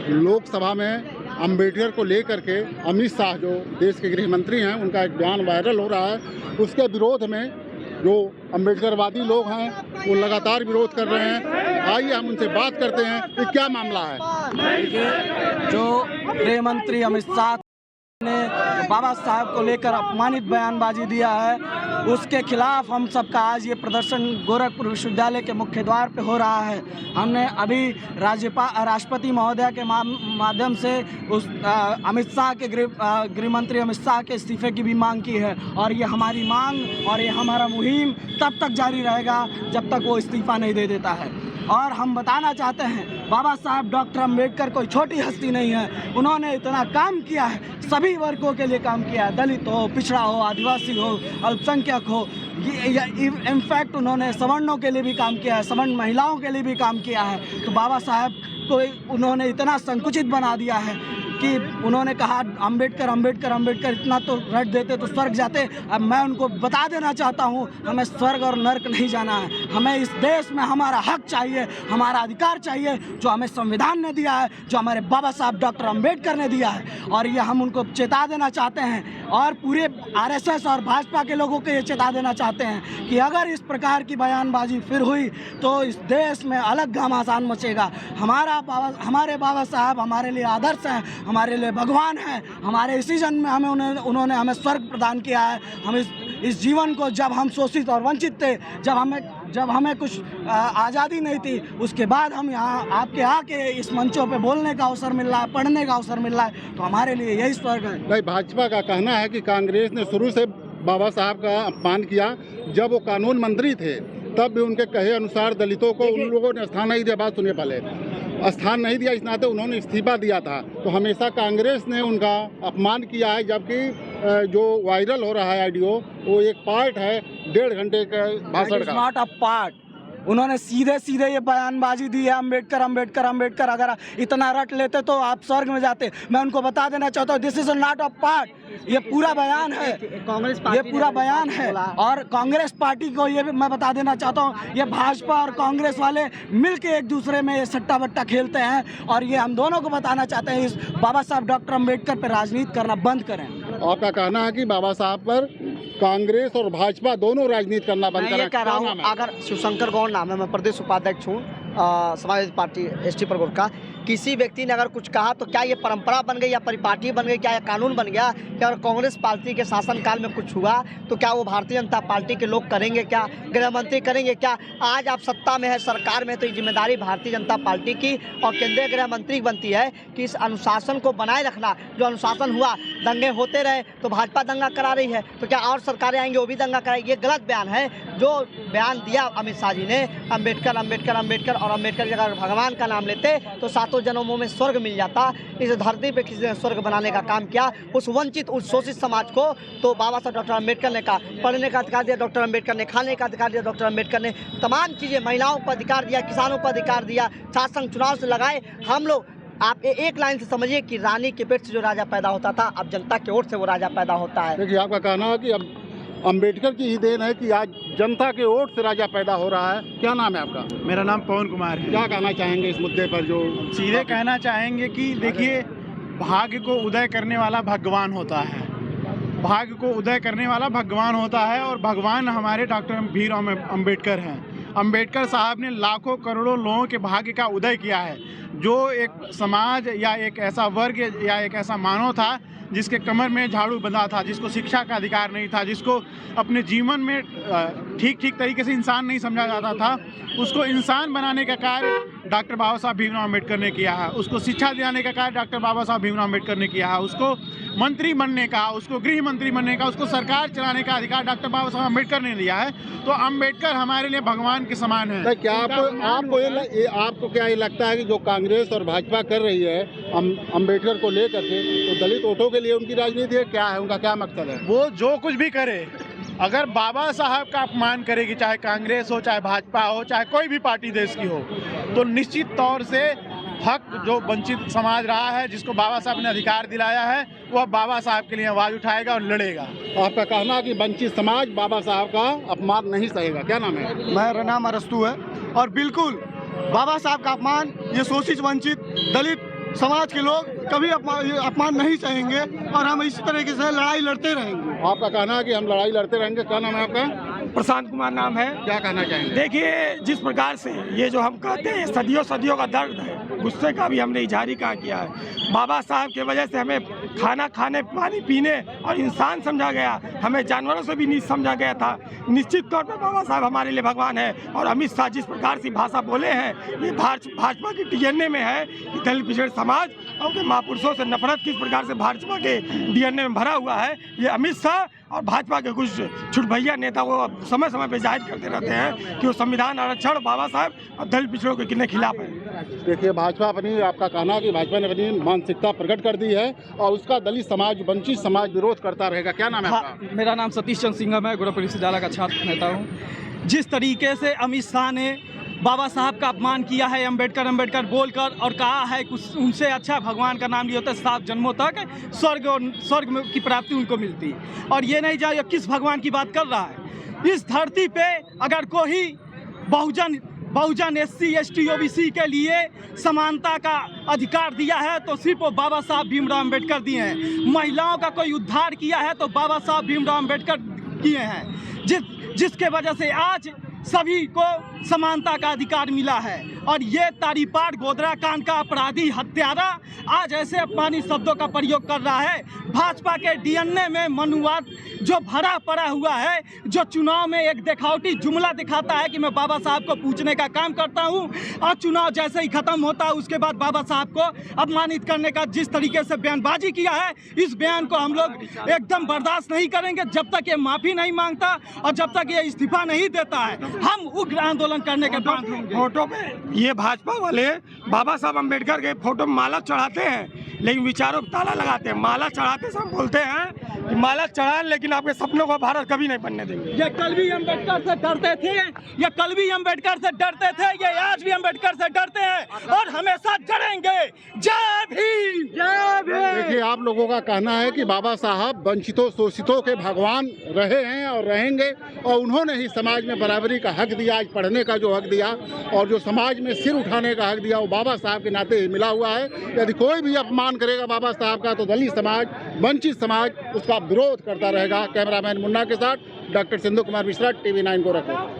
लोकसभा में अंबेडकर को लेकर के अमित शाह जो देश के गृह मंत्री हैं, उनका एक बयान वायरल हो रहा है। उसके विरोध में जो अंबेडकरवादी लोग हैं वो लगातार विरोध कर रहे हैं। आइए हम उनसे बात करते हैं कि क्या मामला है। जो गृह मंत्री अमित शाह ने बाबा साहब को लेकर अपमानित बयानबाजी दिया है, उसके खिलाफ हम सबका आज ये प्रदर्शन गोरखपुर विश्वविद्यालय के मुख्य द्वार पे हो रहा है। हमने अभी राष्ट्रपति महोदय के माध्यम से उस अमित शाह के गृह मंत्री अमित शाह के इस्तीफे की भी मांग की है, और ये हमारी मांग और ये हमारा मुहिम तब तक जारी रहेगा जब तक वो इस्तीफा नहीं दे देता है। और हम बताना चाहते हैं, बाबा साहब डॉक्टर अम्बेडकर कोई छोटी हस्ती नहीं है। उन्होंने इतना काम किया है, सभी वर्गों के लिए काम किया है, दलित हो, पिछड़ा हो, आदिवासी हो, अल्पसंख्यक हो। इनफैक्ट उन्होंने सवर्णों के लिए भी काम किया है, सवर्ण महिलाओं के लिए भी काम किया है। तो बाबा साहब को उन्होंने इतना संकुचित बना दिया है कि उन्होंने कहा अंबेडकर अंबेडकर अंबेडकर, इतना तो रट देते तो स्वर्ग जाते। अब मैं उनको बता देना चाहता हूँ, हमें स्वर्ग और नर्क नहीं जाना है। हमें इस देश में हमारा हक चाहिए, हमारा अधिकार चाहिए, जो हमें संविधान ने दिया है, जो हमारे बाबा साहब डॉक्टर अंबेडकर ने दिया है। और ये हम उनको चेता देना चाहते हैं, और पूरे आरएसएस और भाजपा के लोगों को ये चेता देना चाहते हैं कि अगर इस प्रकार की बयानबाजी फिर हुई तो इस देश में अलग घमासान मचेगा। हमारे बाबा साहब हमारे लिए आदर्श हैं, हमारे लिए भगवान हैं। हमारे इसी जन्म में उन्होंने हमें स्वर्ग प्रदान किया है। हम इस जीवन को, जब हम शोषित और वंचित थे, जब हमें कुछ आज़ादी नहीं थी, उसके बाद हम यहाँ आपके आके इस मंचों पे बोलने का अवसर मिल रहा है, पढ़ने का अवसर मिल रहा है, तो हमारे लिए यही स्वर्ग है। भाई, भाजपा का कहना है कि कांग्रेस ने शुरू से बाबा साहब का अपमान किया। जब वो कानून मंत्री थे तब भी उनके कहे अनुसार दलितों को उन लोगों ने स्थान नहीं दिया। बात सुनिए, पहले स्थान नहीं दिया, इस नाते उन्होंने इस्तीफा दिया था। तो हमेशा कांग्रेस ने उनका अपमान किया है, जबकि जो वायरल हो रहा है ऑडियो, वो एक पार्ट है 1.5 घंटे का भाषण का। Not a part. उन्होंने सीधे सीधे ये बयानबाजी दी है, अंबेडकर अंबेडकर अंबेडकर। अगर इतना रट लेते तो आप स्वर्ग में जाते। मैं उनको बता देना चाहता हूँ, this is not a part. ये पूरा बयान है, ये पूरा बयान है। और कांग्रेस पार्टी को ये भी मैं बता देना चाहता हूँ, ये भाजपा और कांग्रेस वाले मिलके एक दूसरे में ये सट्टा बट्टा खेलते हैं। और ये हम दोनों को बताना चाहते हैं, इस बाबा साहब डॉक्टर अम्बेडकर पर राजनीति करना बंद करें। आपका कहना है कि बाबा साहब पर कांग्रेस और भाजपा दोनों राजनीति करना बंद करें। मैं ये कह रहा हूँ, अगर शिवशंकर गौड़ नाम है, मैं प्रदेश उपाध्यक्ष हूँ समाजवादी पार्टी एसटी प्रकोष्ठ का। किसी व्यक्ति ने अगर कुछ कहा तो क्या ये परंपरा बन गई या परिपाटी बन गई, क्या ये कानून बन गया? क्या अगर कांग्रेस पार्टी के शासनकाल में कुछ हुआ तो क्या वो भारतीय जनता पार्टी के लोग करेंगे? क्या गृह मंत्री करेंगे? क्या आज आप सत्ता में है, सरकार में, तो ये जिम्मेदारी भारतीय जनता पार्टी की और केंद्रीय गृह मंत्री बनती है कि इस अनुशासन को बनाए रखना। जो अनुशासन हुआ, दंगे होते रहे तो भाजपा दंगा करा रही है, तो क्या और सरकारें आएंगी वो भी दंगा कराएंगी? ये गलत बयान है जो बयान दिया अमित शाह जी ने। अम्बेडकर अम्बेडकर अम्बेडकर, और अम्बेडकर जी अगर भगवान का नाम लेते तो सातों जन्मों में स्वर्ग मिल जाता। इस धरती पे किसी ने स्वर्ग बनाने का काम किया, उस वंचित, उस शोषित समाज को। तो बाबा साहब डॉक्टर अम्बेडकर ने कहा, पढ़ने का अधिकार दिया डॉक्टर अम्बेडकर ने, खाने का अधिकार दिया डॉक्टर अम्बेडकर ने, तमाम चीज़ें, महिलाओं को अधिकार दिया, किसानों को अधिकार दिया, शासन चुनाव से लगाए हम लोग। आप एक लाइन से समझिए कि रानी के पेट से जो राजा पैदा होता था, अब जनता की ओर से वो राजा पैदा होता है। देखिए, आपका कहना है कि अब अंबेडकर की ही देन है कि आज जनता के वोट से राजा पैदा हो रहा है। क्या नाम है आपका? मेरा नाम पवन कुमार है। क्या कहना चाहेंगे इस मुद्दे पर? जो सीधे कहना चाहेंगे कि देखिए, भाग्य को उदय करने वाला भगवान होता है, भाग्य को उदय करने वाला भगवान होता है, और भगवान हमारे डॉक्टर भीमराव अम्बेडकर हैं। अम्बेडकर साहब ने लाखों करोड़ों लोगों के भाग्य का उदय किया है। जो एक समाज या एक ऐसा वर्ग या एक ऐसा मानव था जिसके कमर में झाड़ू बंधा था, जिसको शिक्षा का अधिकार नहीं था, जिसको अपने जीवन में ठीक तरीके से इंसान नहीं समझा जाता था, उसको इंसान बनाने का कार्य डॉक्टर बाबा साहब भीमराव अम्बेडकर ने किया है। उसको शिक्षा दिलाने का कार्य डॉक्टर बाबा साहब भीमराव अम्बेडकर ने किया है। उसको मंत्री बनने का, उसको गृह मंत्री बनने का, उसको सरकार चलाने का अधिकार डॉक्टर बाबा साहब अम्बेडकर ने दिया है। तो अम्बेडकर हमारे लिए भगवान के समान है। क्या आपको क्या ये लगता है कि जो कांग्रेस और भाजपा कर रही है अम्बेडकर को लेकर के, तो दलित वोटों के लिए उनकी राजनीति है? क्या है उनका, क्या मकसद है? वो जो कुछ भी करे, अगर बाबा साहब का अपमान करेगी, चाहे कांग्रेस हो, चाहे भाजपा हो, चाहे कोई भी पार्टी देश की हो, तो निश्चित तौर से हक जो वंचित समाज रहा है, जिसको बाबा साहब ने अधिकार दिलाया है, वह बाबा साहब के लिए आवाज़ उठाएगा और लड़ेगा। आपका कहना है कि वंचित समाज बाबा साहब का अपमान नहीं सहेगा। क्या नाम है? मेरा नाम अरस्तु है। और बिल्कुल बाबा साहब का अपमान, ये शोषित, वंचित, दलित समाज के लोग कभी अपमान नहीं सहेंगे और हम इसी तरीके से लड़ाई लड़ते रहेंगे। आपका कहना है कि हम लड़ाई लड़ते रहेंगे। क्या नाम है आपका? प्रशांत कुमार नाम है। क्या कहना चाहेंगे? देखिए, जिस प्रकार से ये जो हम कहते हैं सदियों सदियों का दर्द है, गुस्से का भी हमने इजहार ही कहाँ किया है। बाबा साहब के वजह से हमें खाना खाने, पानी पीने और इंसान समझा गया, हमें जानवरों से भी नहीं समझा गया था। निश्चित तौर पर बाबा साहब हमारे लिए भगवान है। और अमित शाह जिस प्रकार से भाषा बोले हैं, ये भाजपा की डीएनए में है कि दलित पिछड़े समाज और उनके महापुरुषों से नफरत किस प्रकार से भाजपा के डीएनए में भरा हुआ है। ये अमित शाह और भाजपा के कुछ छुटभैया नेता वो समय समय पे जाहिर करते रहते हैं कि वो संविधान, आरक्षण, बाबा साहब और दलित पिछड़ों के कितने खिलाफ है। देखिए, भाजपा अपनी, आपका कहना है कि भाजपा ने अपनी मानसिकता प्रकट कर दी है और उसका दलित समाज, वंचित समाज विरोध करता रहेगा। क्या नाम है आपका? मेरा नाम सतीश चंद्र सिंह है, मैं गोरखपुर विश्वविद्यालय का छात्र नेता हूँ। जिस तरीके से अमित शाह ने बाबा साहब का अपमान किया है, अंबेडकर बोलकर, और कहा है कि उनसे अच्छा भगवान का नाम लिया होता है, 7 जन्मों तक स्वर्ग की प्राप्ति उनको मिलती है। और ये नहीं जाए किस भगवान की बात कर रहा है। इस धरती पे अगर कोई बहुजन SC ST OBC के लिए समानता का अधिकार दिया है तो सिर्फ वो बाबा साहब भीमराव अंबेडकर दिए हैं। महिलाओं का कोई उद्धार किया है तो बाबा साहब भीमराव अंबेडकर किए हैं, जिसके वजह से आज सभी को समानता का अधिकार मिला है। और ये तारीपार गोधरा कांड का अपराधी हत्यारा आज ऐसे अपमानित शब्दों का प्रयोग कर रहा है। भाजपा के डीएनए में मनुवाद जो भरा पड़ा हुआ है, जो चुनाव में एक दिखावटी जुमला दिखाता है कि मैं बाबा साहब को पूछने का काम करता हूं, और चुनाव जैसे ही खत्म होता है उसके बाद बाबा साहब को अपमानित करने का जिस तरीके से बयानबाजी किया है, इस बयान को हम लोग एकदम बर्दाश्त नहीं करेंगे। जब तक ये माफी नहीं मांगता और जब तक ये इस्तीफा नहीं देता है, हम उग्र आंदोलन करने के बाद होंगे। फोटो पे ये भाजपा वाले बाबा साहब अम्बेडकर के फोटो में माला चढ़ाते हैं, लेकिन विचारों पर ताला लगाते हैं। माला चढ़ाते समय बोलते हैं कि माला चढ़ा, लेकिन आपके सपनों को भारत कभी नहीं बनने देंगे। ये कल भी अम्बेडकर से डरते थे, ये कल भी अम्बेडकर से डरते थे, ये आज भी अम्बेडकर से डरते हैं और हमेशा डरेंगे। जय भीम, जय भीम। देखिए, आप लोगों का कहना है कि बाबा साहब वंचितों शोषितों के भगवान रहे हैं और रहेंगे, और उन्होंने ही समाज में बराबरी का हक दिया, आज पढ़ने का जो हक दिया और जो समाज में सिर उठाने का हक दिया, वो बाबा साहब के नाते ही मिला हुआ है। यदि कोई भी अपमान करेगा बाबा साहब का तो दलित समाज, वंचित समाज उसका विरोध करता रहेगा। कैमरामैन मुन्ना के साथ डॉक्टर सिंधु कुमार मिश्रा, TV9 गोरखपुर।